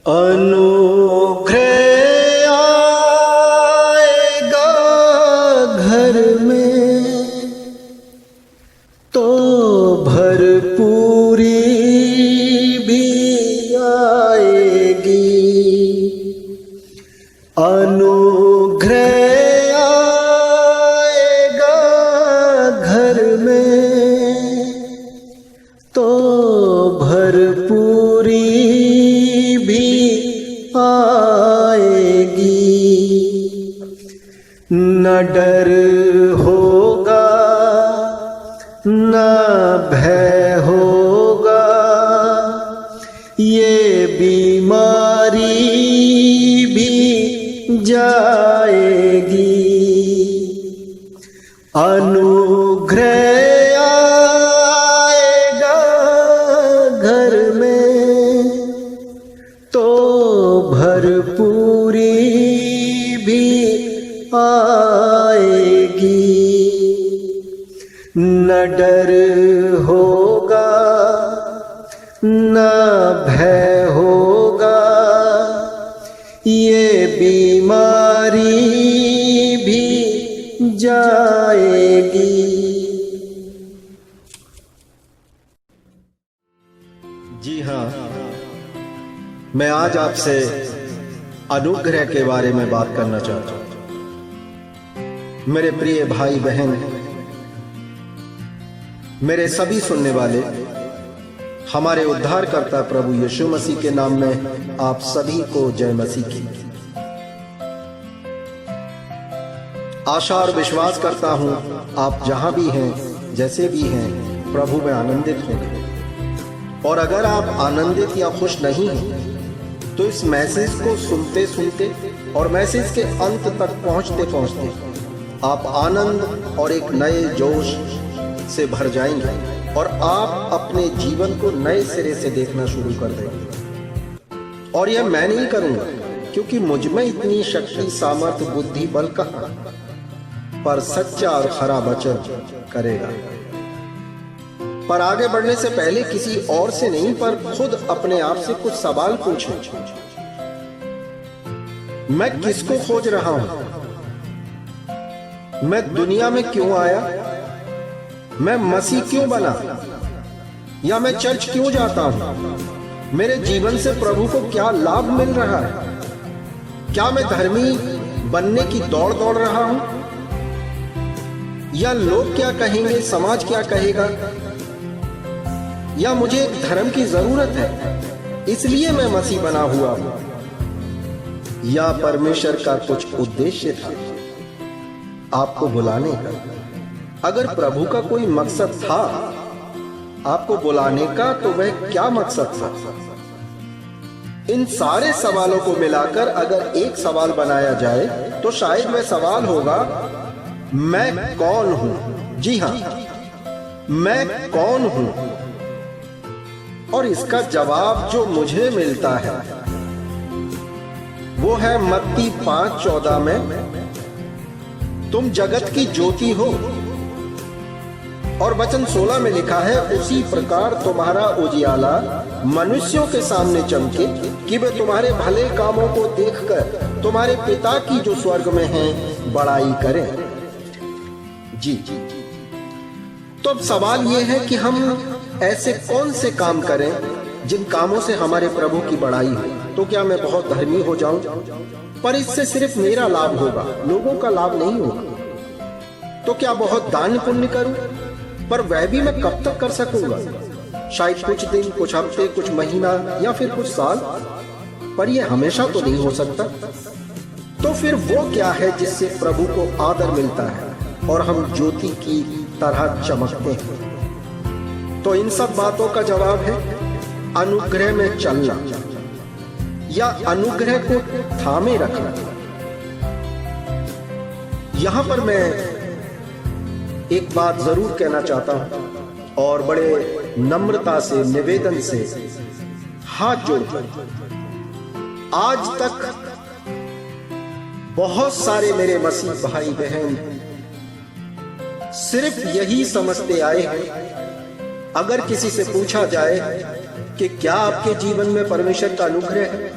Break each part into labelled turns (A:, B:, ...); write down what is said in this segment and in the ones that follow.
A: अनुग्रह आएगा घर में तो भरपूरी भी आएगी। अनुग्रह आएगा घर में तो भरपूरी भी आएगी। न डर होगा न भय होगा, ये बीमारी भी जाएगी। अनुग्रह आएगा घर में तो भरपूरी भी आएगी। न डर होगा न भय होगा, ये बीमारी भी जाएगी। जी हाँ, मैं आज आपसे अनुग्रह के बारे में बात करना चाहता हूं। मेरे प्रिय भाई बहन, मेरे सभी सुनने वाले, हमारे उद्धारकर्ता प्रभु यीशु मसीह के नाम में आप सभी को जय मसीह की। आशा और विश्वास करता हूं आप जहां भी हैं, जैसे भी हैं, प्रभु में आनंदित होंगे। और अगर आप आनंदित या खुश नहीं हैं तो इस मैसेज को सुनते सुनते और मैसेज के अंत तक पहुंचते पहुंचते आप आनंद और एक नए जोश से भर जाएंगे और आप अपने जीवन को नए सिरे से देखना शुरू कर देंगे। और यह मैं नहीं करूंगा, क्योंकि मुझ में इतनी शक्ति, सामर्थ्य, बुद्धि, बल कहां, पर सच्चा और खरा वचन करेगा। पर आगे बढ़ने से पहले किसी और से नहीं, पर खुद अपने आप से कुछ सवाल पूछें। मैं किसको खोज रहा हूं? मैं दुनिया में क्यों आया? मैं मसीह क्यों बना? या मैं चर्च क्यों जाता हूं? मेरे जीवन से प्रभु को क्या लाभ मिल रहा है? क्या मैं धर्मी बनने की दौड़ दौड़ रहा हूं? या लोग क्या कहेंगे, समाज क्या कहेगा? या मुझे एक धर्म की जरूरत है इसलिए मैं मसीह बना हुआ हूं? या परमेश्वर का कुछ उद्देश्य था आपको बुलाने का? अगर प्रभु का कोई मकसद था आपको बुलाने का, तो वह क्या मकसद था? इन सारे सवालों को मिलाकर अगर एक सवाल बनाया जाए तो शायद वह सवाल होगा, मैं कौन हूं? जी हां, मैं कौन हूं? और इसका जवाब जो मुझे मिलता है वो है मत्ती 5:14 में, तुम जगत की ज्योति हो। और वचन 16 में लिखा है, उसी प्रकार तुम्हारा उजियाला मनुष्यों के सामने चमके कि वे तुम्हारे भले कामों को देखकर तुम्हारे पिता की जो स्वर्ग में है बड़ाई करें। जी, तो अब सवाल यह है कि हम ऐसे कौन से काम करें जिन कामों से हमारे प्रभु की बड़ाई हो। तो क्या मैं बहुत धर्मी हो जाऊं, पर इससे सिर्फ मेरा लाभ होगा, लोगों का लाभ नहीं होगा? तो क्या बहुत दान पुण्य करूं, पर वह भी मैं कब तक कर सकूंगा? शायद कुछ दिन, कुछ हफ्ते, कुछ महीना या फिर कुछ साल, पर यह हमेशा तो नहीं हो सकता। तो फिर वो क्या है जिससे प्रभु को आदर मिलता है और हम ज्योति की तरह चमकते हैं? तो इन सब बातों का जवाब है अनुग्रह में चलना या अनुग्रह को थामे रखना। यहां पर मैं एक बात जरूर कहना चाहता हूं और बड़े नम्रता से, निवेदन से हाथ जोड़कर, आज तक बहुत सारे मेरे मसीह भाई बहन सिर्फ यही समझते आए हैं, अगर किसी से पूछा जाए कि क्या आपके जीवन में परमेश्वर का अनुग्रह है,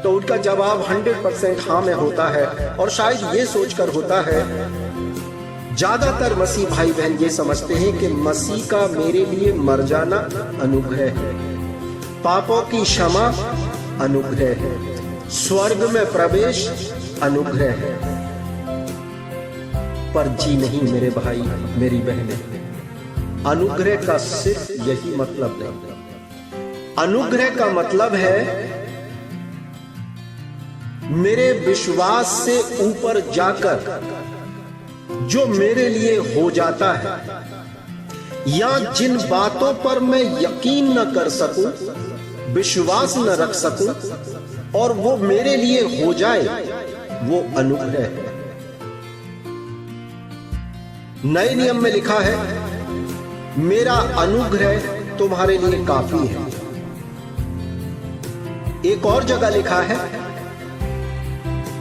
A: तो उनका जवाब 100% हाँ में होता है। और शायद ये सोचकर होता है, ज्यादातर मसीह भाई बहन ये समझते हैं कि मसीह का मेरे लिए मर जाना अनुग्रह है, पापों की क्षमा अनुग्रह है, स्वर्ग में प्रवेश अनुग्रह है। पर जी नहीं मेरे भाई मेरी बहनें, अनुग्रह का सिर्फ यही मतलब नहीं। अनुग्रह का मतलब है मेरे विश्वास से ऊपर जाकर जो मेरे लिए हो जाता है, या जिन बातों पर मैं यकीन न कर सकूं, विश्वास न रख सकूं, और वो मेरे लिए हो जाए, वो अनुग्रह है। नए नियम में लिखा है, मेरा अनुग्रह तुम्हारे लिए काफी है। एक और जगह लिखा है,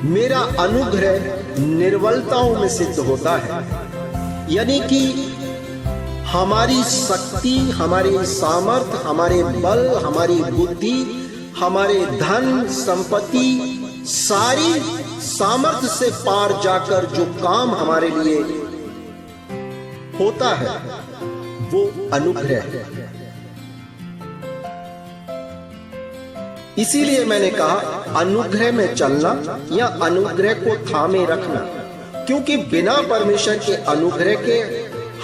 A: मेरा अनुग्रह निर्बलताओं में सिद्ध होता है। यानी कि हमारी शक्ति, हमारी सामर्थ, हमारे बल, हमारी बुद्धि, हमारे धन संपत्ति, सारी सामर्थ्य से पार जाकर जो काम हमारे लिए होता है, वो अनुग्रह है। इसीलिए मैंने कहा अनुग्रह में चलना या अनुग्रह को थामे रखना, क्योंकि बिना परमेश्वर के अनुग्रह के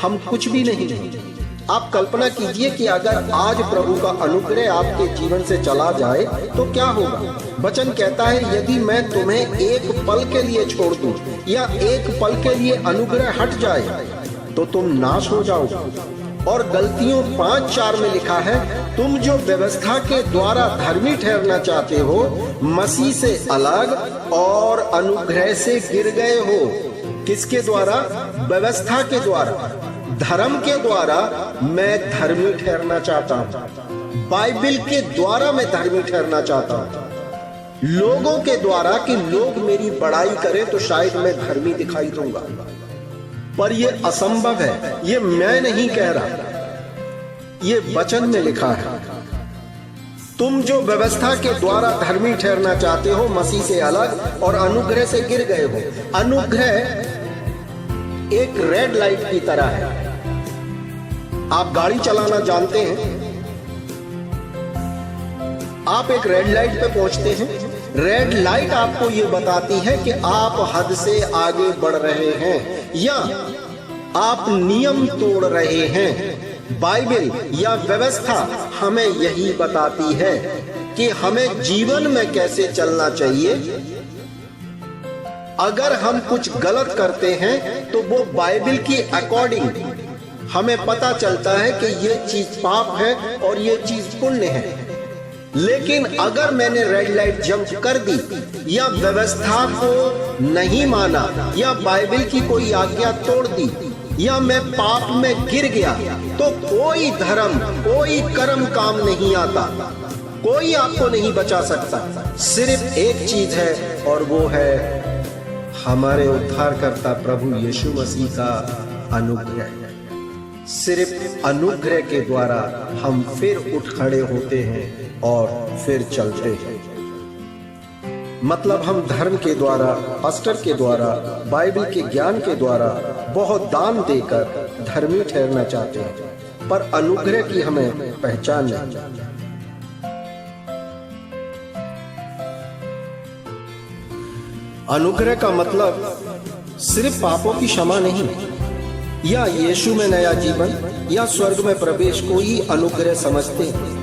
A: हम कुछ भी नहीं हैं। आप कल्पना कीजिए कि अगर आज प्रभु का अनुग्रह आपके जीवन से चला जाए तो क्या होगा। वचन कहता है, यदि मैं तुम्हें एक पल के लिए छोड़ दूं या एक पल के लिए अनुग्रह हट जाए तो तुम नाश हो जाओगे। और गलतियों 5:4 में लिखा है, तुम जो व्यवस्था के द्वारा धर्मी ठहरना चाहते हो, मसीह से अलग और अनुग्रह से गिर गए हो। किसके द्वारा? व्यवस्था के द्वारा, धर्म के द्वारा मैं धर्मी ठहरना चाहता हूँ। बाइबल के द्वारा मैं धर्मी ठहरना चाहता हूँ। लोगों के द्वारा कि लोग मेरी बड़ाई करें तो शायद मैं धर्मी दिखाई दूंगा, पर यह असंभव है। ये मैं नहीं कह रहा, ये वचन में लिखा है। तुम जो व्यवस्था के द्वारा धर्मी ठहरना चाहते हो, मसीह से अलग और अनुग्रह से गिर गए हो। अनुग्रह एक रेड लाइट की तरह है। आप गाड़ी चलाना जानते हैं, आप एक रेड लाइट पे पहुंचते हैं। रेड लाइट आपको ये बताती है कि आप हद से आगे बढ़ रहे हैं या आप नियम तोड़ रहे हैं। बाइबल या व्यवस्था हमें यही बताती है कि हमें जीवन में कैसे चलना चाहिए। अगर हम कुछ गलत करते हैं तो वो बाइबल की अकॉर्डिंग हमें पता चलता है कि ये चीज पाप है और ये चीज पुण्य है। लेकिन अगर मैंने रेड लाइट जंप कर दी या व्यवस्था को नहीं माना या बाइबल की कोई आज्ञा तोड़ दी या मैं पाप में गिर गया, तो कोई धर्म, कोई कर्म काम नहीं आता। कोई आपको नहीं बचा सकता। सिर्फ एक चीज है और वो है हमारे उद्धारकर्ता प्रभु यीशु मसीह का अनुग्रह। सिर्फ अनुग्रह के द्वारा हम फिर उठ खड़े होते हैं और फिर चलते हैं। मतलब हम धर्म के द्वारा, पास्टर के द्वारा, बाइबल के ज्ञान के द्वारा बहुत दान देकर धर्मी ठहरना चाहते हैं, पर अनुग्रह की हमें पहचान नहीं। अनुग्रह का मतलब सिर्फ पापों की क्षमा नहीं या यीशु में नया जीवन या स्वर्ग में प्रवेश को ही अनुग्रह समझते हैं,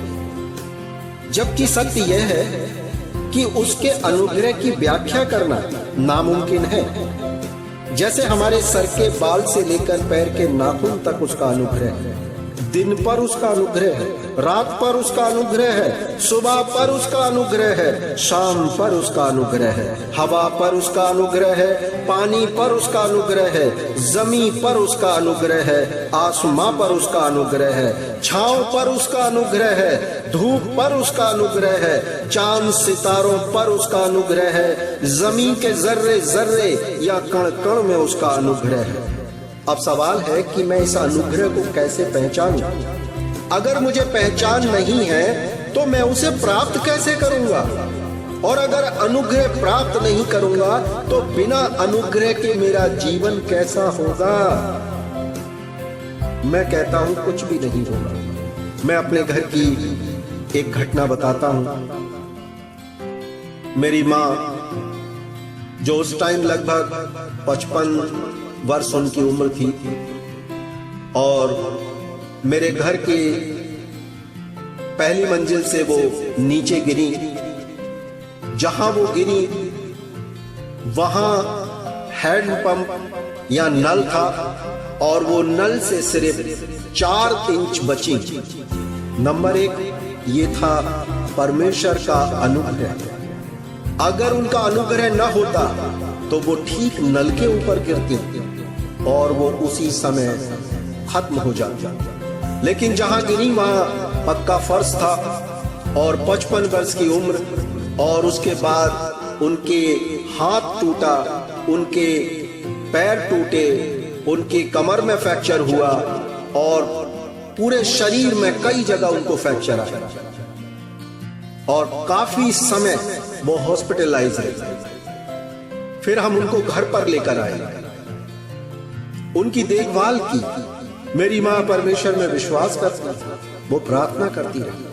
A: जबकि सत्य यह है कि उसके अनुग्रह की व्याख्या करना नामुमकिन है। जैसे हमारे सर के बाल से लेकर पैर के नाखून तक उसका अनुग्रह है, दिन पर उसका अनुग्रह है, रात पर उसका अनुग्रह है, सुबह पर उसका अनुग्रह है, शाम पर उसका अनुग्रह है, हवा पर उसका अनुग्रह है, पानी पर उसका अनुग्रह है, जमीन पर उसका अनुग्रह है, आसमां पर उसका अनुग्रह है, छांव पर उसका अनुग्रह है, धूप पर उसका अनुग्रह है, चांद सितारों पर उसका अनुग्रह है, जमीन के जर्रे जर्रे या कण कण में उसका अनुग्रह है। अब सवाल है कि मैं इस अनुग्रह को कैसे पहचानूं? अगर मुझे पहचान नहीं है तो मैं उसे प्राप्त कैसे करूंगा? और अगर अनुग्रह प्राप्त नहीं करूंगा तो बिना अनुग्रह के मेरा जीवन कैसा होगा? मैं कहता हूं कुछ भी नहीं होगा। मैं अपने घर की एक घटना बताता हूं। मेरी मां, जो उस टाइम लगभग 55 वर्ष उनकी उम्र थी, और मेरे घर की पहली मंजिल से वो नीचे गिरी। जहां वो गिरी वहां हैंडपंप या नल था, और वो नल से सिर्फ 4 इंच बची। नंबर 1 ये था परमेश्वर का अनुग्रह। अगर उनका अनुग्रह न होता तो वो ठीक नल के ऊपर गिरती और वो उसी समय खत्म हो जाता। लेकिन जहां गिरी वहां पक्का फर्श था और 55 वर्ष की उम्र, और उसके बाद उनके हाथ टूटा, उनके पैर टूटे, उनकी कमर में फ्रैक्चर हुआ और पूरे शरीर में कई जगह उनको फ्रैक्चर आया और काफी समय वो हॉस्पिटलाइज है। फिर हम उनको घर पर लेकर आए, उनकी देखभाल की। मेरी मां परमेश्वर में विश्वास करती थी, वो प्रार्थना करती रही।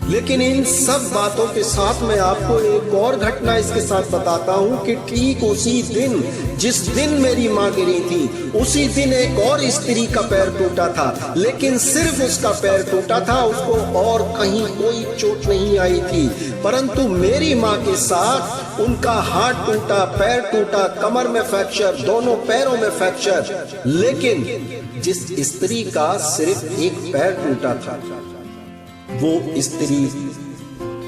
A: लेकिन इन सब बातों के साथ मैं आपको एक और घटना इसके साथ बताता हूं कि ठीक उसी दिन, जिस दिन मेरी मां गिरी थी, उसी दिन एक और स्त्री का पैर टूटा था। लेकिन सिर्फ उसका पैर टूटा था, उसको और कहीं कोई चोट नहीं आई थी। परंतु मेरी मां के साथ उनका हाथ टूटा, पैर टूटा, कमर में फ्रैक्चर, दोनों पैरों में फ्रैक्चर। लेकिन जिस स्त्री का सिर्फ एक पैर टूटा था, वो स्त्री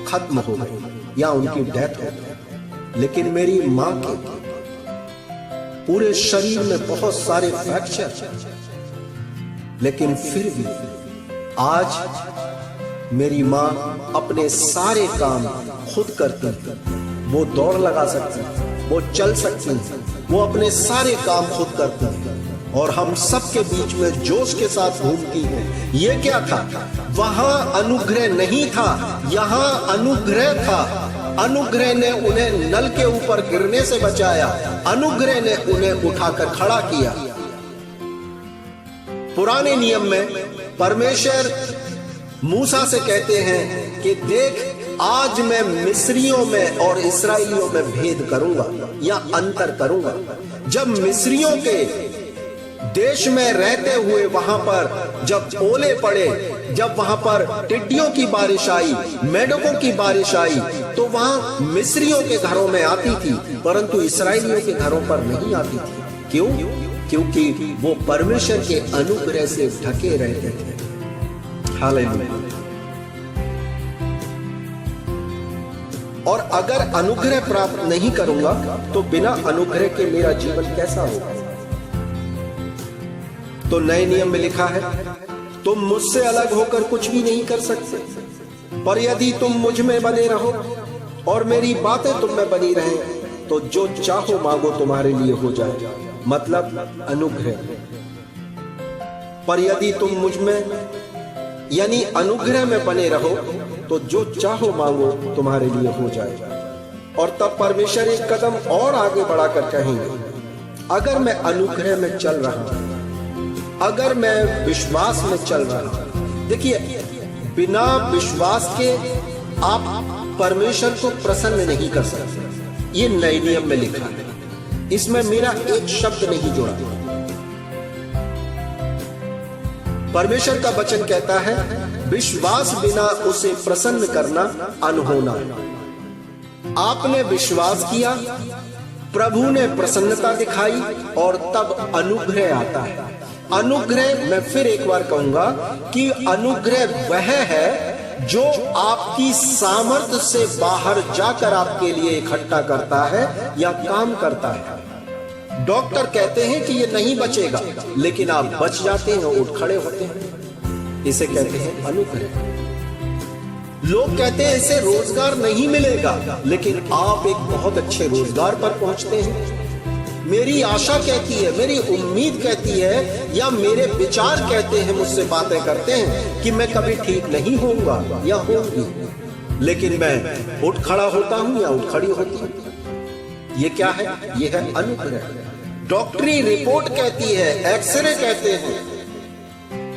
A: खत्म हो गई या उनकी डेथ हो गई। लेकिन मेरी मां के पूरे शरीर में बहुत सारे फ्रैक्चर, लेकिन फिर भी आज मेरी मां अपने सारे काम खुद करती है। वो दौड़ लगा सकती है, वो चल सकती है, वो अपने सारे काम खुद करती है और हम सबके बीच में जोश के साथ घूमती है। ये क्या था? वहां अनुग्रह नहीं था, यहां अनुग्रह था। अनुग्रह ने उन्हें नल के ऊपर गिरने से बचाया, अनुग्रह ने उन्हें उठाकर खड़ा किया। पुराने नियम में परमेश्वर मूसा से कहते हैं कि देख, आज मैं मिस्रियों में और इस्राएलियों में भेद करूंगा या अंतर करूंगा। जब मिस्रियों के देश में रहते हुए वहां पर जब ओले पड़े, जब वहां पर टिड्डियों की बारिश आई, मेढकों की बारिश आई, तो वहां मिस्रियों के घरों में आती थी, परंतु इस्राएलियों के घरों पर नहीं आती थी। क्यों? क्योंकि वो परमेश्वर के अनुग्रह से ढके रहते थे। हालेलुया। और अगर अनुग्रह प्राप्त नहीं करूंगा तो बिना अनुग्रह के मेरा जीवन कैसा होगा? तो नए नियम में लिखा है, तुम मुझसे अलग होकर कुछ भी नहीं कर सकते, पर यदि तुम मुझ में बने रहो और मेरी बातें तुम में बनी रहें तो जो चाहो मांगो तुम्हारे लिए हो जाएगा। मतलब अनुग्रह। पर यदि तुम मुझ में यानी अनुग्रह में बने रहो तो जो चाहो मांगो तुम्हारे लिए हो जाएगा। और तब परमेश्वर एक कदम और आगे बढ़ाकर कहेंगे, अगर मैं अनुग्रह में चल रहा हूं, अगर मैं विश्वास में चल रहा हूं। देखिए, बिना विश्वास के आप परमेश्वर को प्रसन्न नहीं कर सकते। ये नए नियम में लिखा है, इसमें मेरा एक शब्द नहीं जुड़ा। परमेश्वर का वचन कहता है, विश्वास बिना उसे प्रसन्न करना अनहोना। आपने विश्वास किया, प्रभु ने प्रसन्नता दिखाई और तब अनुग्रह आता है। अनुग्रह, मैं फिर एक बार कहूंगा कि अनुग्रह वह है जो आपकी सामर्थ्य से बाहर जाकर आपके लिए इकट्ठा करता है या काम करता है। डॉक्टर कहते हैं कि ये नहीं बचेगा, लेकिन आप बच जाते हैं, उठ खड़े होते हैं। इसे कहते हैं अनुग्रह। लोग कहते हैं इसे रोजगार नहीं मिलेगा, लेकिन आप एक बहुत अच्छे रोजगार पर पहुंचते हैं। मेरी आशा कहती है, मेरी उम्मीद कहती है, या मेरे विचार कहते हैं, मुझसे बातें करते हैं कि मैं कभी ठीक नहीं होऊंगा या होंगी, लेकिन मैं उठ खड़ा होता हूं या उठ खड़ी होती हूं। ये क्या है? ये है अनुग्रह। डॉक्टरी रिपोर्ट कहती है, एक्सरे कहते हैं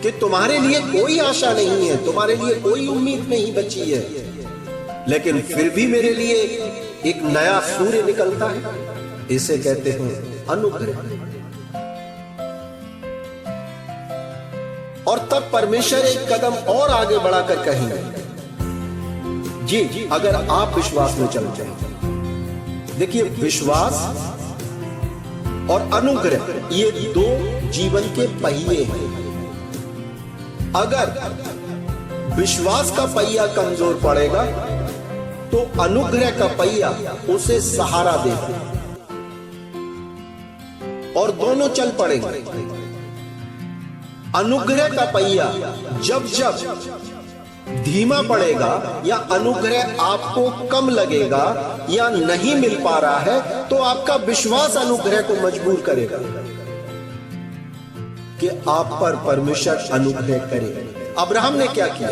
A: कि तुम्हारे लिए कोई आशा नहीं है, तुम्हारे लिए कोई उम्मीद नहीं बची है, लेकिन फिर भी मेरे लिए एक नया सूर्य निकलता है। इसे कहते हैं अनुग्रह। और तब परमेश्वर एक कदम और आगे बढ़ाकर कहेंगे, जी अगर आप विश्वास में चल जाए। देखिए, विश्वास और अनुग्रह ये दो जीवन के पहिए हैं। अगर विश्वास का पहिया कमजोर पड़ेगा तो अनुग्रह का पहिया उसे सहारा देगा और दोनों चल पड़ेंगे। अनुग्रह का पहिया जब जब धीमा पड़ेगा या अनुग्रह आपको कम लगेगा या नहीं मिल पा रहा है, तो आपका विश्वास अनुग्रह को मजबूर करेगा कि आप पर परमेश्वर अनुग्रह करे। अब्राहम ने क्या किया?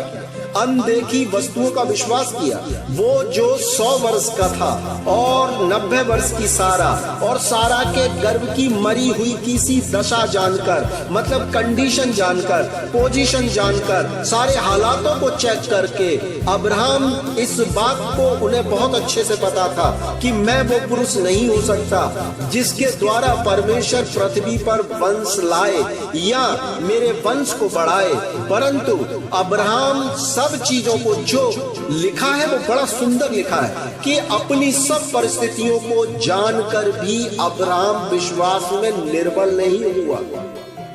A: अनदेखी वस्तुओं का विश्वास किया। वो जो 100 वर्ष का था और 90 वर्ष की सारा, और सारा के गर्भ की मरी हुई किसी दशा जानकर, मतलब कंडीशन जानकर, पोजीशन जानकर, सारे हालातों को चेक करके अब्राहम इस बात को उन्हें बहुत अच्छे से पता था कि मैं वो पुरुष नहीं हो सकता जिसके द्वारा परमेश्वर पृथ्वी पर वंश लाए या मेरे वंश को बढ़ाए, परंतु अब्राहम सब चीजों को, जो लिखा है वो बड़ा सुंदर लिखा है कि अपनी सब परिस्थितियों को जानकर भी अब्राहम विश्वास में निर्बल नहीं हुआ।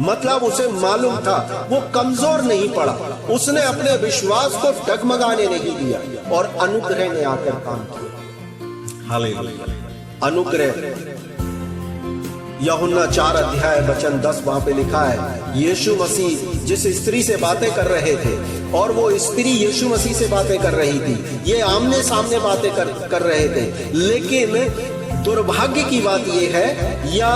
A: मतलब उसे मालूम था, वो कमजोर नहीं पड़ा, उसने अपने विश्वास को डगमगाने नहीं दिया और अनुग्रह ने आकर काम किया। हालेलुया। अनुग्रह यूहन्ना 4 अध्याय वचन 10 वहां पे लिखा है, यीशु मसीह जिस स्त्री से बातें कर रहे थे और वो स्त्री यीशु मसीह से बातें कर रही थी, ये आमने सामने बातें कर रहे थे, लेकिन दुर्भाग्य की बात ये है या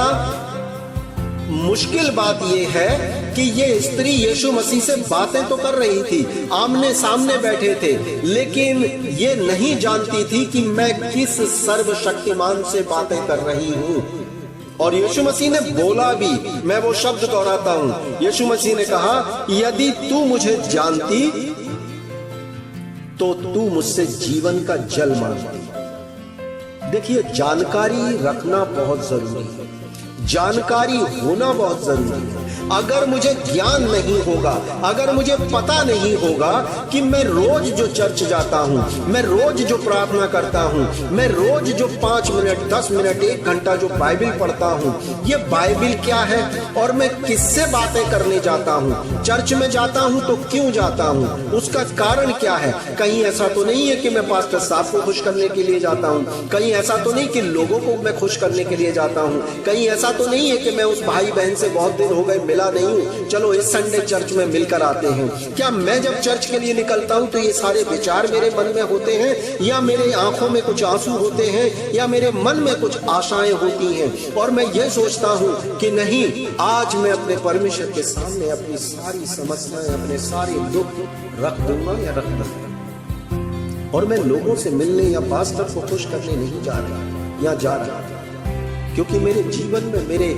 A: मुश्किल बात ये है कि ये स्त्री यीशु मसीह से बातें तो कर रही थी, आमने सामने बैठे थे, लेकिन ये नहीं जानती थी कि मैं किस सर्वशक्तिमान से बातें कर रही हूं। और यीशु मसीह ने बोला भी, मैं वो शब्द दोहराता हूं, यीशु मसीह ने कहा, यदि तू मुझे जानती तो तू मुझसे जीवन का जल मांगती। देखिए, जानकारी रखना बहुत जरूरी है, जानकारी होना बहुत जरूरी है। अगर मुझे ज्ञान नहीं होगा, अगर मुझे पता नहीं होगा कि मैं रोज जो चर्च जाता हूं, मैं रोज जो प्रार्थना करता हूं, मैं रोज जो 5 मिनट 10 मिनट 1 घंटा जो बाइबिल पढ़ता हूं, ये बाइबिल क्या है और मैं किससे बातें करने जाता हूं, चर्च में जाता हूं तो क्यों जाता हूं, उसका कारण क्या है। कहीं ऐसा तो नहीं है कि मैं पास्टर साहब को खुश करने के लिए जाता हूं, कहीं ऐसा तो नहीं कि लोगों को मैं खुश करने के लिए जाता हूं, कहीं ऐसा तो नहीं है कि मैं उस भाई बहन से बहुत दिन हो गए मिला नहीं हूं, चलो इस संडे चर्च में मिलकर आते हैं। क्या मैं जब चर्च के लिए निकलता हूं तो ये सारे विचार मेरे मन में होते हैं, या मेरे आंखों में कुछ आंसू होते हैं, या मेरे मन में कुछ आशाएं होती हैं और मैं ये सोचता हूं कि नहीं, आज मैं अपने परमेश्वर के सामने अपनी सारी समस्याएं, अपने सारे दुख रख दूंगा या रख दूंगा, और मैं लोगों से मिलने या पास्टर को खुश करने नहीं जा रहा या जा रहा, क्योंकि मेरे जीवन में, मेरे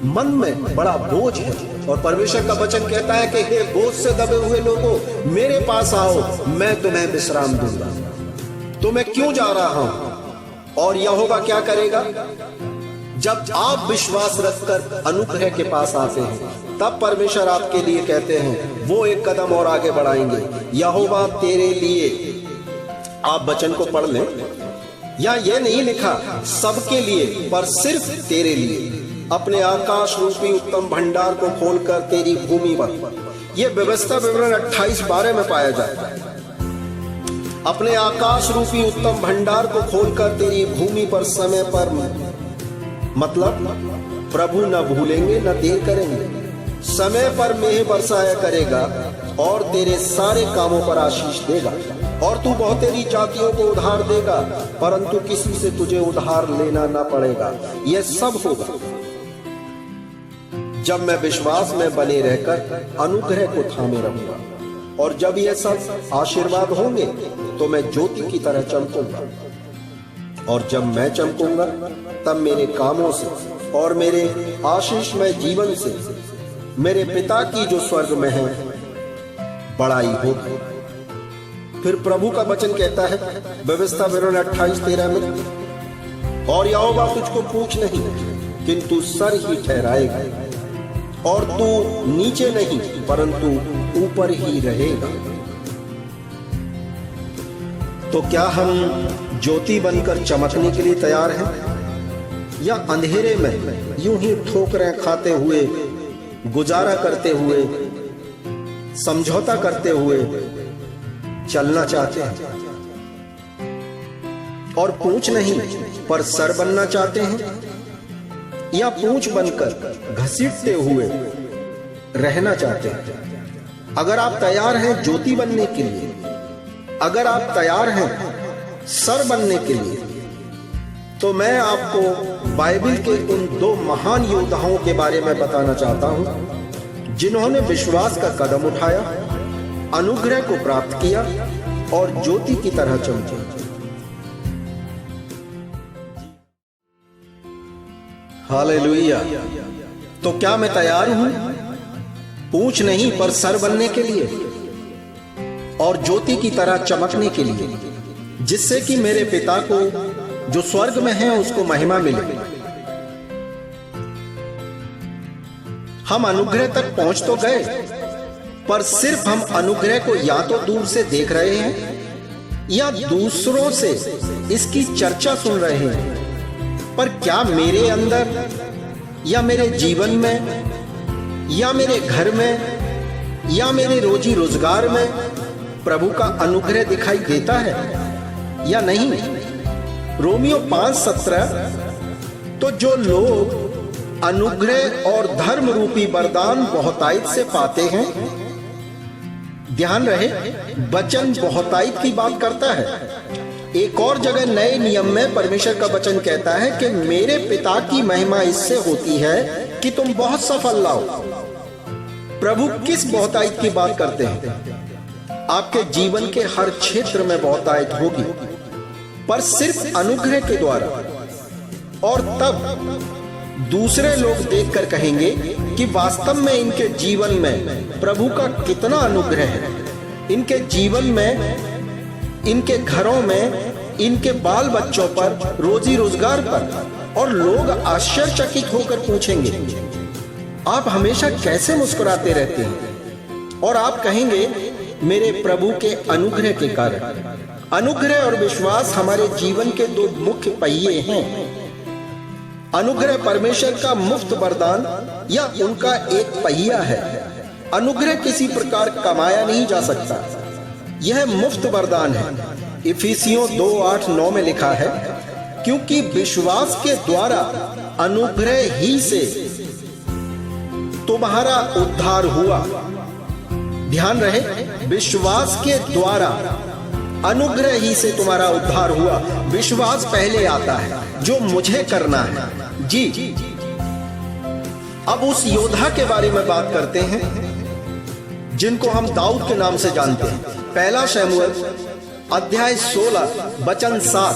A: मन में बड़ा बोझ है। और परमेश्वर का वचन कहता है कि हे बोझ से दबे हुए लोगों, मेरे पास आओ, मैं तुम्हें विश्राम दूंगा। तो मैं क्यों जा रहा हूं? और यहोवा क्या करेगा? जब आप विश्वास रखकर अनुग्रह के पास आते हैं, तब परमेश्वर आपके लिए कहते हैं, वो एक कदम और आगे बढ़ाएंगे। यहोवा तेरे लिए, आप वचन को पढ़ लें, या ये नहीं लिखा सबके लिए, पर सिर्फ तेरे लिए अपने आकाश रूपी उत्तम भंडार को खोलकर तेरी भूमि पर, यह व्यवस्था विवरण 28:12 में पाया जाता है। अपने आकाश रूपी उत्तम भंडार को खोलकर तेरी भूमि पर समय पर, मतलब प्रभु न भूलेंगे न देर करेंगे, समय पर मेह बरसाया करेगा और तेरे सारे कामों पर आशीष देगा, और तू बहुतेरी जातियों को उधार देगा, परंतु किसी से तुझे उधार लेना ना पड़ेगा। यह सब होगा जब मैं विश्वास में बने रहकर अनुग्रह को थामे रहूंगा। और जब ये सब आशीर्वाद होंगे तो मैं ज्योति की तरह चमकूंगा, और जब मैं चमकूंगा तब मेरे कामों से और मेरे आशीषमय जीवन से मेरे पिता की जो स्वर्ग में है बड़ाई होगी। फिर प्रभु का वचन कहता है व्यवस्था विवरण 28:13 में, और यहोवा तुझको पूछ नहीं किंतु सर ही ठहराएगा, और तू नीचे नहीं परंतु ऊपर ही रहेगा। तो क्या हम ज्योति बनकर चमकने के लिए तैयार हैं, या अंधेरे में यूं ही ठोकरें खाते हुए, गुजारा करते हुए, समझौता करते हुए चलना चाहते हैं, और पूंछ नहीं पर सर बनना चाहते हैं, या पूंछ बनकर घसीटते हुए रहना चाहते हैं? अगर आप तैयार हैं ज्योति बनने के लिए, अगर आप तैयार हैं सर बनने के लिए, तो मैं आपको बाइबल के उन 2 महान योद्धाओं के बारे में बताना चाहता हूं जिन्होंने विश्वास का कदम उठाया, अनुग्रह को प्राप्त किया और ज्योति की तरह चमके। हालेलुया। तो क्या मैं तैयार हूं पूंछ नहीं पर सर बनने के लिए और ज्योति की तरह चमकने के लिए, जिससे कि मेरे पिता को जो स्वर्ग में है उसको महिमा मिले। हम अनुग्रह तक पहुंच तो गए, पर सिर्फ हम अनुग्रह को या तो दूर से देख रहे हैं या दूसरों से इसकी चर्चा सुन रहे हैं। पर क्या मेरे अंदर या मेरे जीवन में या मेरे घर में या मेरे रोजी रोजगार में प्रभु का अनुग्रह दिखाई देता है या नहीं? रोमियो 5:17, तो जो लोग अनुग्रह और धर्म रूपी वरदान बहुतायत से पाते हैं, ध्यान रहे वचन बहुतायत की बात करता है। एक और जगह नए नियम में परमेश्वर का वचन कहता है कि मेरे पिता की महिमा इससे होती है कि तुम बहुत सफल लाओ। प्रभु किस बहुतायत की बात करते हैं? आपके जीवन के हर क्षेत्र में बहुतायत होगी, पर सिर्फ अनुग्रह के द्वारा। और तब दूसरे लोग देखकर कहेंगे कि वास्तव में इनके जीवन में प्रभु का कितना अनुग्रह है, इनके जीवन में, इनके घरों में, इनके बाल बच्चों पर, रोजी रोजगार पर। और लोग आश्चर्यचकित होकर पूछेंगे आप हमेशा कैसे मुस्कुराते रहते हैं? और आप कहेंगे मेरे प्रभु के अनुग्रह के कारण। अनुग्रह और विश्वास हमारे जीवन के 2 मुख्य पहिए हैं। अनुग्रह परमेश्वर का मुफ्त वरदान या उनका एक पहिया है। अनुग्रह किसी प्रकार कमाया नहीं जा सकता, यह मुफ्त वरदान है। इफिसियों 2:8-9 में लिखा है, क्योंकि विश्वास के द्वारा अनुग्रह ही से तुम्हारा उद्धार हुआ। ध्यान रहे, विश्वास के द्वारा अनुग्रह ही से तुम्हारा उद्धार हुआ। विश्वास पहले आता है, जो मुझे करना है। जी, अब उस योद्धा के बारे में बात करते हैं जिनको हम दाऊद के नाम से जानते हैं। 1 शमूएल अध्याय 16 वचन 7।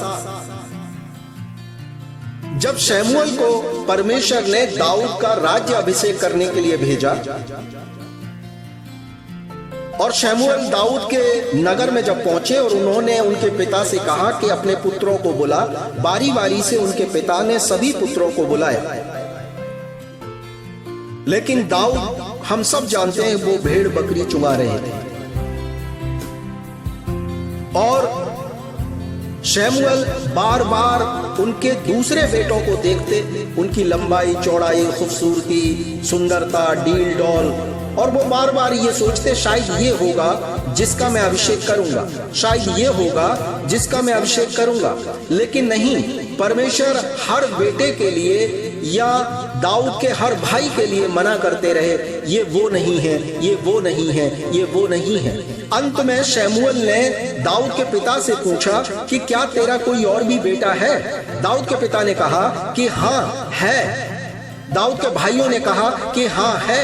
A: जब शमूएल को परमेश्वर ने दाऊद का राज्य अभिषेक करने के लिए भेजा, और शमूएल दाऊद के नगर में जब पहुंचे और उन्होंने उनके पिता से कहा कि अपने पुत्रों को बुला, बारी बारी से उनके पिता ने सभी पुत्रों को बुलाया। लेकिन दाऊद, हम सब जानते हैं, वो भेड़ बकरी चुगा रहे थे। और शमूएल बार बार उनके दूसरे बेटों को देखते, उनकी लंबाई, चौड़ाई, खूबसूरती, सुंदरता, डील डॉल, और वो बार बार ये सोचते शायद ये होगा जिसका मैं अभिषेक करूंगा, शायद ये होगा जिसका मैं अभिषेक करूंगा। लेकिन नहीं, परमेश्वर हर बेटे के लिए या दाऊद के हर भाई के लिए मना करते रहे, ये वो नहीं है, ये वो नहीं है, ये वो नहीं है। अंत में शमूएल ने दाऊद के पिता से पूछा कि क्या तेरा कोई और भी बेटा है? दाऊद के पिता ने कहा कि हाँ है। दाऊद के भाइयों ने कहा कि हाँ है,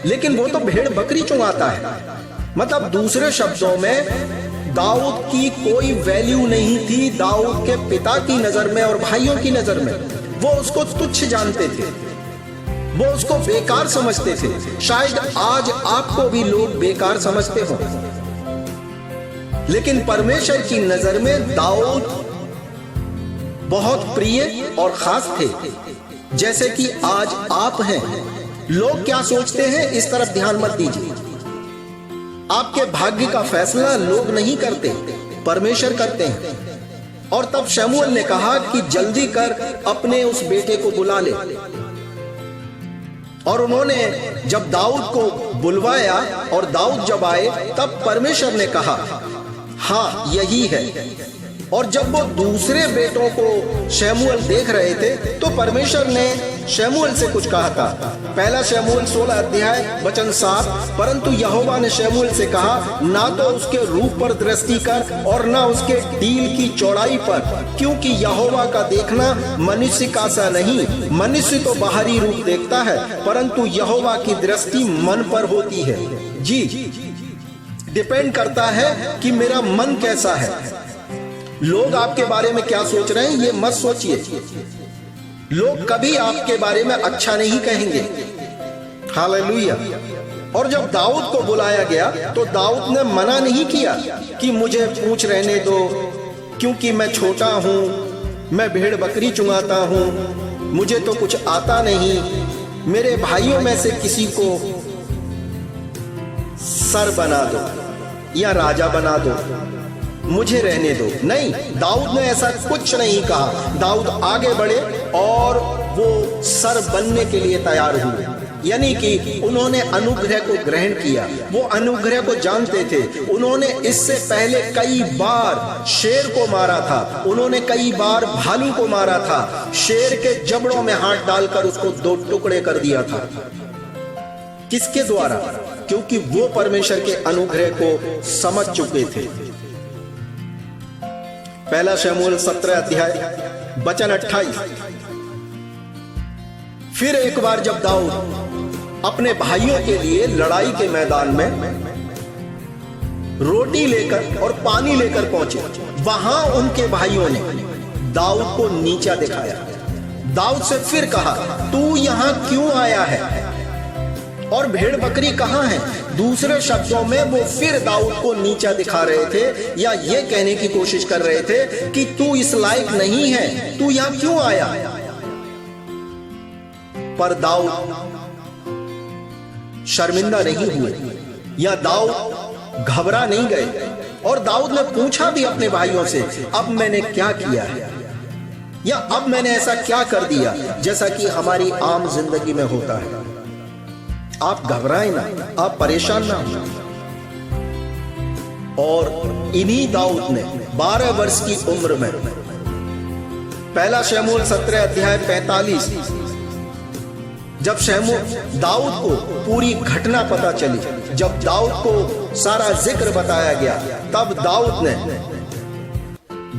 A: लेकिन वो तो भेड़ बकरी चुगाता है। मतलब दूसरे शब्दों में दाऊद की कोई वैल्यू नहीं थी दाऊद के पिता की नजर में और भाइयों की नजर में। वो उसको तुच्छ जानते थे, वो उसको बेकार समझते थे। शायद आज आपको भी लोग बेकार समझते हो, लेकिन परमेश्वर की नजर में दाऊद बहुत प्रिय और खास थे, जैसे कि आज आप हैं। लोग क्या सोचते हैं इस तरफ ध्यान मत दीजिए। आपके भाग्य का फैसला लोग नहीं करते, परमेश्वर करते हैं। और तब शमूएल ने कहा कि जल्दी कर अपने उस बेटे को बुला ले। और उन्होंने जब दाऊद को बुलवाया और दाऊद जब आए तब परमेश्वर ने कहा हाँ यही है। और जब वो दूसरे बेटों को शमूएल देख रहे थे तो परमेश्वर ने शमूएल से कुछ कहा था। पहला शमूएल 16 अध्याय वचन 7, परंतु यहोवा ने शमूएल से कहा ना तो उसके रूप पर दृष्टि कर और ना उसके डील की चौड़ाई पर, क्योंकि यहोवा का देखना मनुष्य का सा नहीं। मनुष्य तो बाहरी रूप देखता है, परंतु यहोवा की दृष्टि मन पर होती है। जी, डिपेंड करता है कि मेरा मन कैसा है। लोग आपके बारे में क्या सोच रहे हैं ये मत सोचिए। लोग कभी आपके बारे में अच्छा नहीं कहेंगे। हालेलुया। और जब दाऊद को बुलाया गया तो दाऊद ने मना नहीं किया कि मुझे पूछ रहने दो, क्योंकि मैं छोटा हूं, मैं भेड़ बकरी चुंगाता हूं, मुझे तो कुछ आता नहीं, मेरे भाइयों में से किसी को सर बना दो या राजा बना दो, मुझे रहने दो। नहीं, दाऊद ने ऐसा कुछ नहीं कहा। दाऊद आगे बढ़े और वो सर बनने के लिए तैयार हुए, यानी कि उन्होंने अनुग्रह को ग्रहण किया। वो अनुग्रह को जानते थे। उन्होंने इससे पहले कई बार शेर को मारा था, उन्होंने कई बार भालू को मारा था, शेर के जबड़ों में हाथ डालकर उसको 2 टुकड़े कर दिया था। किसके द्वारा? क्योंकि वो परमेश्वर के अनुग्रह को समझ चुके थे। पहला शमूएल 17 अध्याय वचन 28। फिर एक बार जब दाऊद अपने भाइयों के लिए लड़ाई के मैदान में रोटी लेकर और पानी लेकर पहुंचे, वहां उनके भाइयों ने दाऊद को नीचा दिखाया। दाऊद से फिर कहा तू यहां क्यों आया है और भेड़ बकरी कहां है? दूसरे शब्दों में वो फिर दाऊद को नीचा दिखा रहे थे, या ये कहने की कोशिश कर रहे थे कि तू इस लायक नहीं है, तू यहां क्यों आया? पर दाऊद शर्मिंदा नहीं हुए या दाऊद घबरा नहीं गए। और दाऊद ने पूछा भी अपने भाइयों से अब मैंने क्या किया है, या अब मैंने ऐसा क्या कर दिया, जैसा कि हमारी आम जिंदगी में होता है। आप घबराएं ना, आप परेशान ना हो। और इन्हीं दाऊद ने 12 वर्ष की उम्र में, पहला शमूएल 17 अध्याय 45, जब दाऊद को पूरी घटना पता चली, जब दाऊद को सारा जिक्र बताया गया, तब दाऊद ने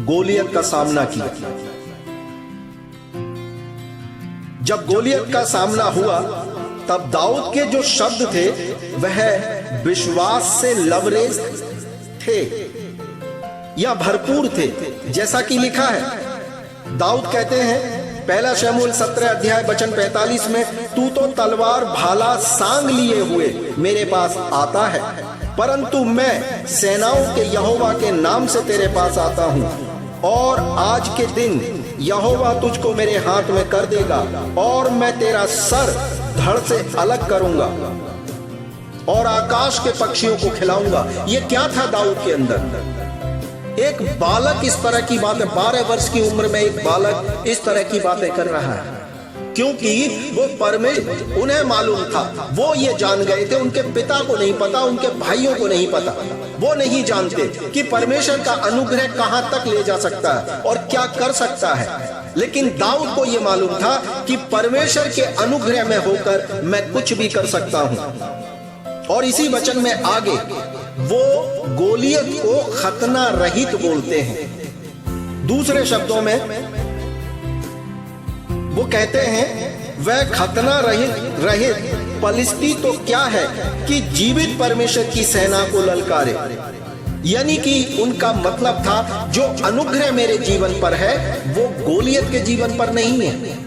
A: गोलियत का सामना किया। जब गोलियत का सामना हुआ तब दाऊद के जो शब्द थे वह विश्वास से लवरेज थे या भरपूर थे, जैसा कि लिखा है। दाऊद कहते हैं पहला शमूएल 17 अध्याय वचन 45 में, तू तो तलवार भाला सांग लिए हुए मेरे पास आता है, परंतु मैं सेनाओं के यहोवा के नाम से तेरे पास आता हूं, और आज के दिन यहोवा तुझको मेरे हाथ में कर देगा, और मैं तेरा सर धड़ से अलग करूंगा और आकाश के पक्षियों को खिलाऊंगा। ये क्या था दाऊद के अंदर? एक बालक इस तरह की बातें, 12 वर्ष की उम्र में एक बालक इस तरह की बातें कर रहा है, क्योंकि वो परमेश्वर, उन्हें मालूम था, वो ये जान गए थे। उनके पिता को नहीं पता, उनके भाइयों को नहीं पता, वो नहीं जानते कि परमेश्वर का अनुग्रह कहां तक ले जा सकता है और क्या कर सकता है। लेकिन दाऊद को यह मालूम था कि परमेश्वर के अनुग्रह में होकर मैं कुछ भी कर सकता हूं। और इसी वचन में आगे वो गोलियत को खतना रहित बोलते हैं। दूसरे शब्दों में वो कहते हैं वह खतना रहित पलिश्ती तो क्या है कि जीवित परमेश्वर की सेना को ललकारे। यानी कि उनका मतलब था जो अनुग्रह मेरे जीवन पर है वो गोलियत के जीवन पर नहीं है।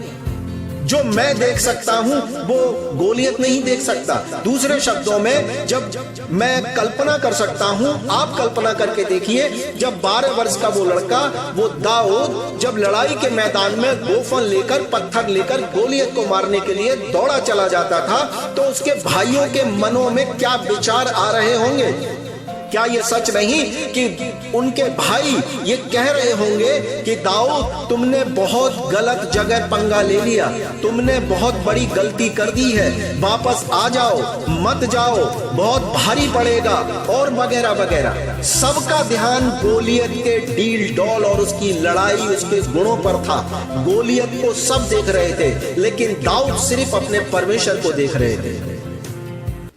A: जो मैं देख सकता हूं वो गोलियत नहीं देख सकता। दूसरे शब्दों में जब मैं कल्पना कर सकता हूं, आप कल्पना करके देखिए, जब 12 वर्ष का वो लड़का, वो दाऊद, जब लड़ाई के मैदान में गोफन लेकर, पत्थर लेकर गोलियत को मारने के लिए दौड़ा चला जाता था, तो उसके भाइयों के मनों में क्या विचार आ रहे होंगे। क्या ये सच नहीं कि उनके भाई ये कह रहे होंगे कि दाऊद तुमने बहुत गलत जगह पंगा ले लिया, तुमने बहुत बड़ी गलती कर दी है, वापस आ जाओ, मत जाओ, बहुत भारी पड़ेगा, और वगैरह वगैरह। सबका ध्यान गोलियत के डील डॉल और उसकी लड़ाई, उसके गुणों पर था। गोलियत को सब देख रहे थे, लेकिन दाऊद सिर्फ अपने परमेश्वर को देख रहे थे।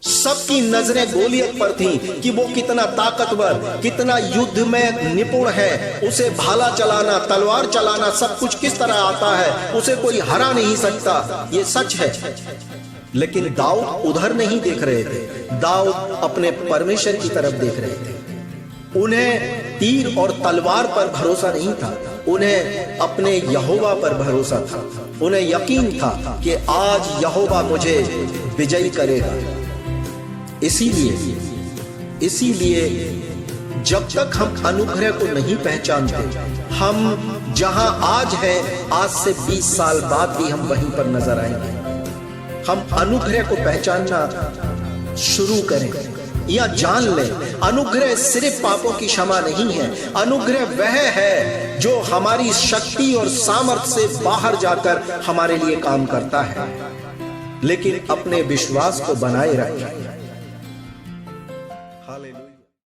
A: सबकी नजरें गोलियत पर थीं कि वो कितना ताकतवर, कितना युद्ध में निपुण है, उसे भाला चलाना, तलवार चलाना सब कुछ किस तरह आता है, उसे कोई हरा नहीं सकता। ये सच है। लेकिन दाऊद उधर नहीं देख रहे थे, दाऊद अपने परमेश्वर की तरफ देख रहे थे। उन्हें तीर और तलवार पर भरोसा नहीं था, उन्हें अपने यहोवा पर भरोसा था। उन्हें यकीन था कि आज यहोवा मुझे विजयी करेगा। इसीलिए जब तक हम अनुग्रह को नहीं पहचानते, हम जहां आज है, आज से 20 साल बाद भी हम वहीं पर नजर आएंगे। हम अनुग्रह को पहचानना शुरू करें या जान लें, अनुग्रह सिर्फ पापों की क्षमा नहीं है। अनुग्रह वह है जो हमारी शक्ति और सामर्थ्य से बाहर जाकर हमारे लिए काम करता है। लेकिन अपने विश्वास को बनाए रखें।